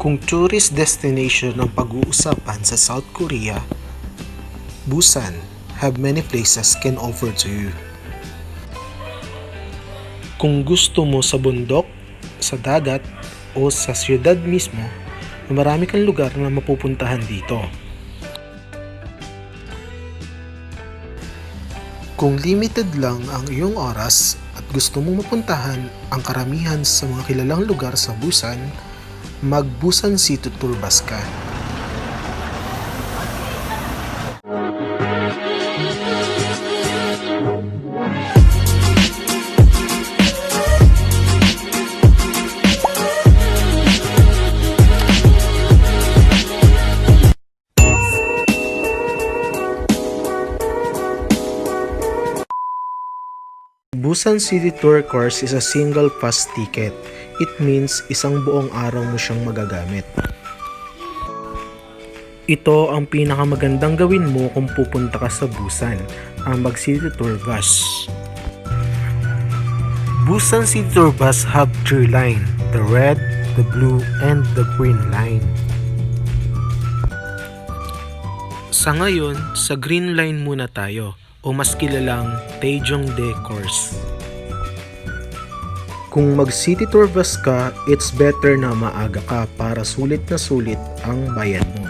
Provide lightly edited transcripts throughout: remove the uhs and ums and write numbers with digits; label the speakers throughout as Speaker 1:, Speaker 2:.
Speaker 1: Kung tourist destination ang pag-uusapan sa South Korea, Busan have many places can offer to you. Kung gusto mo sa bundok, sa dagat, o sa siyudad mismo, marami kang lugar na mapupuntahan dito. Kung limited lang ang iyong oras at gusto mong mapuntahan ang karamihan sa mga kilalang lugar sa Busan, mag-Busan City Tour bus ka. Busan City Tour course is a single pass ticket. It means isang buong araw mo siyang magagamit. Ito ang pinakamagandang gawin mo kung pupunta ka sa Busan, ang mag-City Tour bus. Busan City Tour bus have 3 line, the red, the blue, and the green line. Sa ngayon, sa green line muna tayo, o mas kilalang Taejongdae course. Kung mag-city tour bus ka, it's better na maaga ka para sulit na sulit ang bayan mo.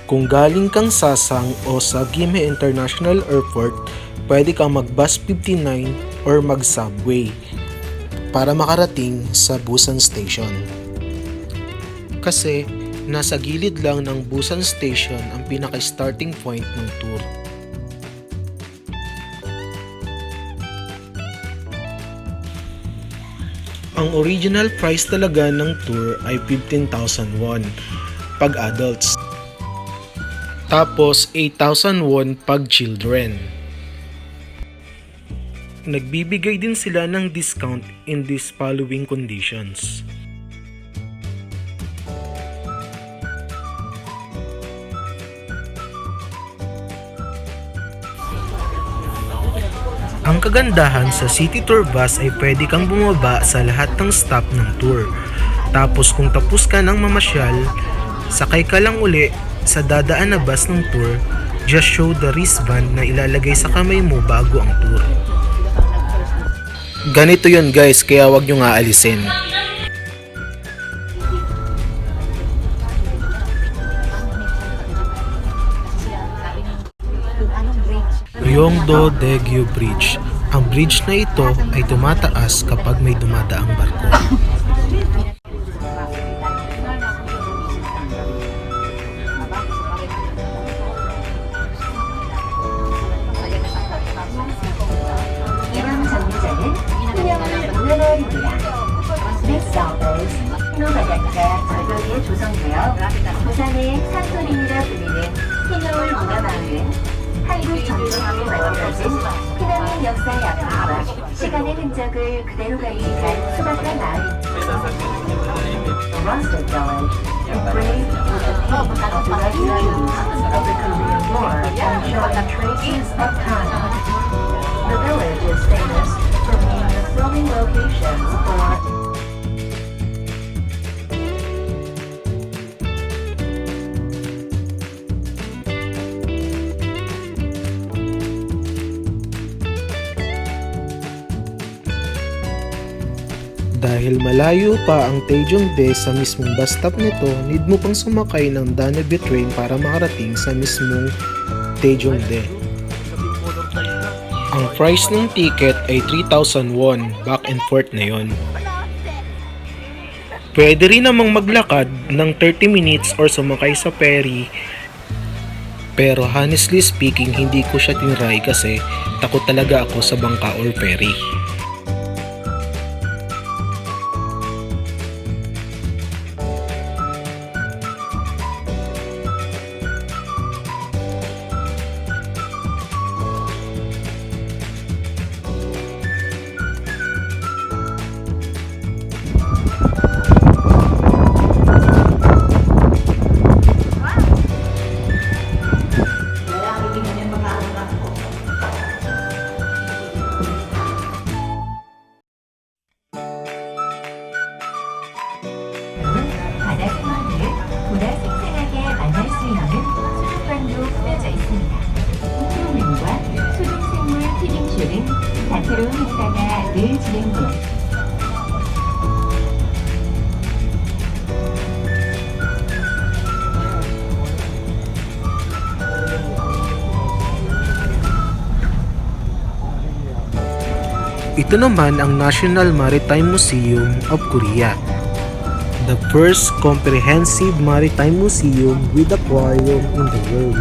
Speaker 1: Kung galing kang Sasang o sa Gimhae International Airport, pwede kang mag-bus 59 or mag-subway para makarating sa Busan Station. Kasi nasa gilid lang ng Busan Station ang pinaka-starting point ng tour. Ang original price talaga ng tour ay 15,000 won pag adults. Tapos 8,000 won pag children. Nagbibigay din sila ng discount in these following conditions. Ang kagandahan sa city tour bus ay pwede kang bumaba sa lahat ng stop ng tour. Tapos kung tapos ka ng mamasyal, sakay ka lang uli sa dadaan na bus ng tour, just show the wristband na ilalagay sa kamay mo bago ang tour. Ganito yun guys, kaya wag nyo nga alisin. Haeundae Bridge. Ang bridge na ito ay tumataas kapag may dumadaang barko.
Speaker 2: Next stop is 해운대역에 절벽에 조성되어 부산의 산토리니라 불리는 해녀울 문화마을은 한국 전통으로 만들어진 피라미드 역사의 아픔과 시간의 흔적을 그대로 간직한 소박한 마을. The Rusted Village, engraved with the paint of the refugees of the Korean War and showing traces of time. The village is famous for being the filming location for
Speaker 1: Dahil malayo pa ang Taejongdae sa mismong bus stop nito, need mo pang sumakay ng Dalmaji train para makarating sa mismong Taejongdae. Ang price ng ticket ay 3,000 won, back and forth na yon. Pwede rin namang maglakad ng 30 minutes or sumakay sa ferry. Pero honestly speaking, hindi ko siya tinry kasi takot talaga ako sa bangka or ferry.
Speaker 2: 메뉴로 꾸며져 있습니다. 프로그램과 수중생물 피딩쇼 등 다채로운 행사가 늘 진행됩니다.
Speaker 1: Ito naman ang National Maritime Museum of Korea. The first comprehensive maritime museum with aquarium in the world.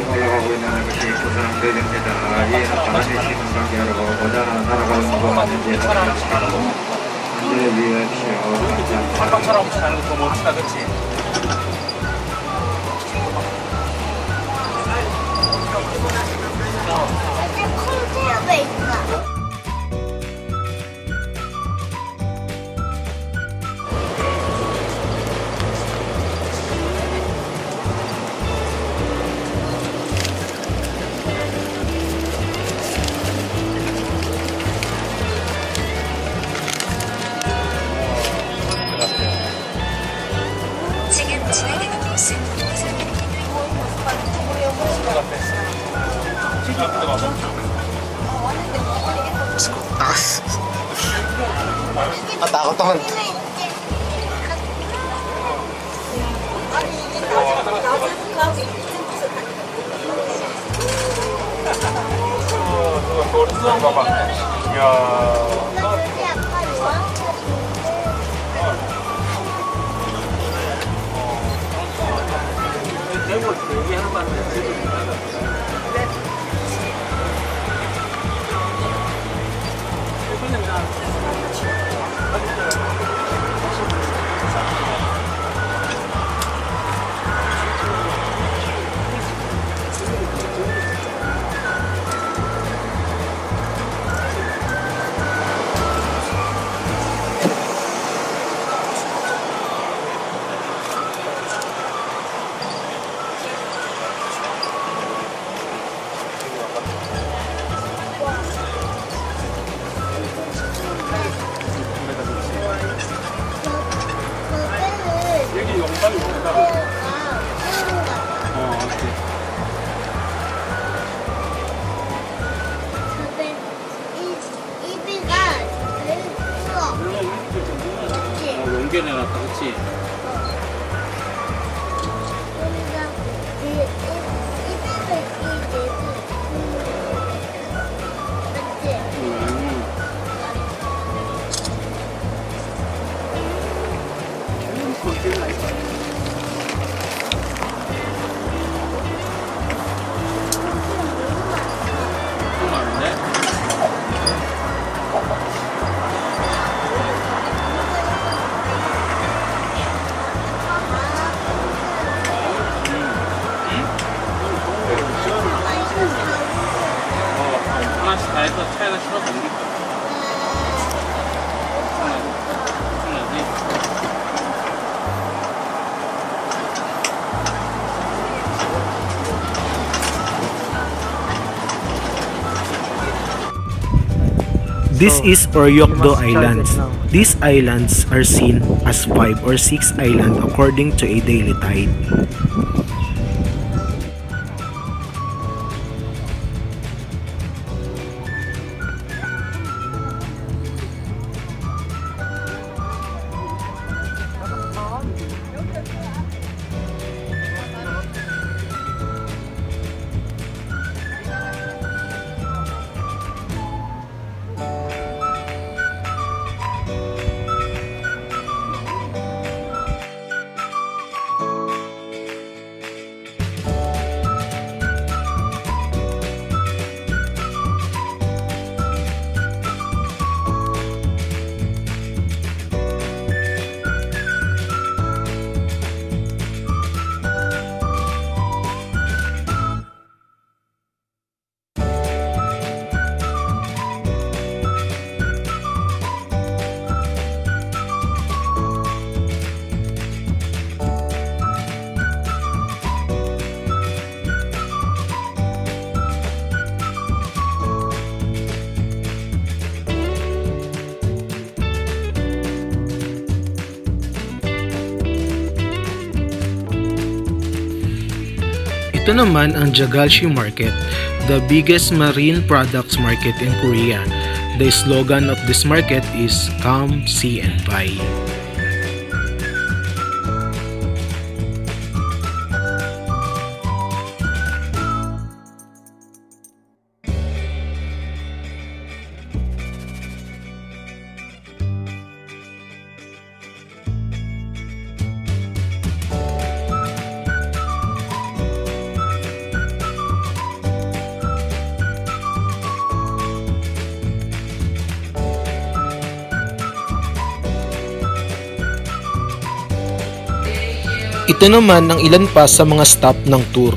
Speaker 3: 올라가고 있는 것이 부산 대전입니다. 이에는 바람이 치는 관계로 보다는 날아가는 거 맞는지 찾아주시고 문제를 위하십시오.
Speaker 4: 한방처럼 자는 거 더 멋지다, 그치?
Speaker 5: 콩지압에 있어.
Speaker 6: 지금 진행되는 곳은 부산
Speaker 4: 봐봐. 이야. 대본 얘기하는 건데 여기 영상이 있다. 연결해놨다, 그치? 좀 많은데? 하나씩 다 해서 차에다 실어 옮길까? 하나.
Speaker 1: This is Oryokdo Islands. These islands are seen as 5 or 6 islands according to a daily tide. Ito naman ang Gwangalli Market, the biggest marine products market in Korea. The slogan of this market is "Come, See and Buy." Ito naman ang ilan pa sa mga stop ng tour.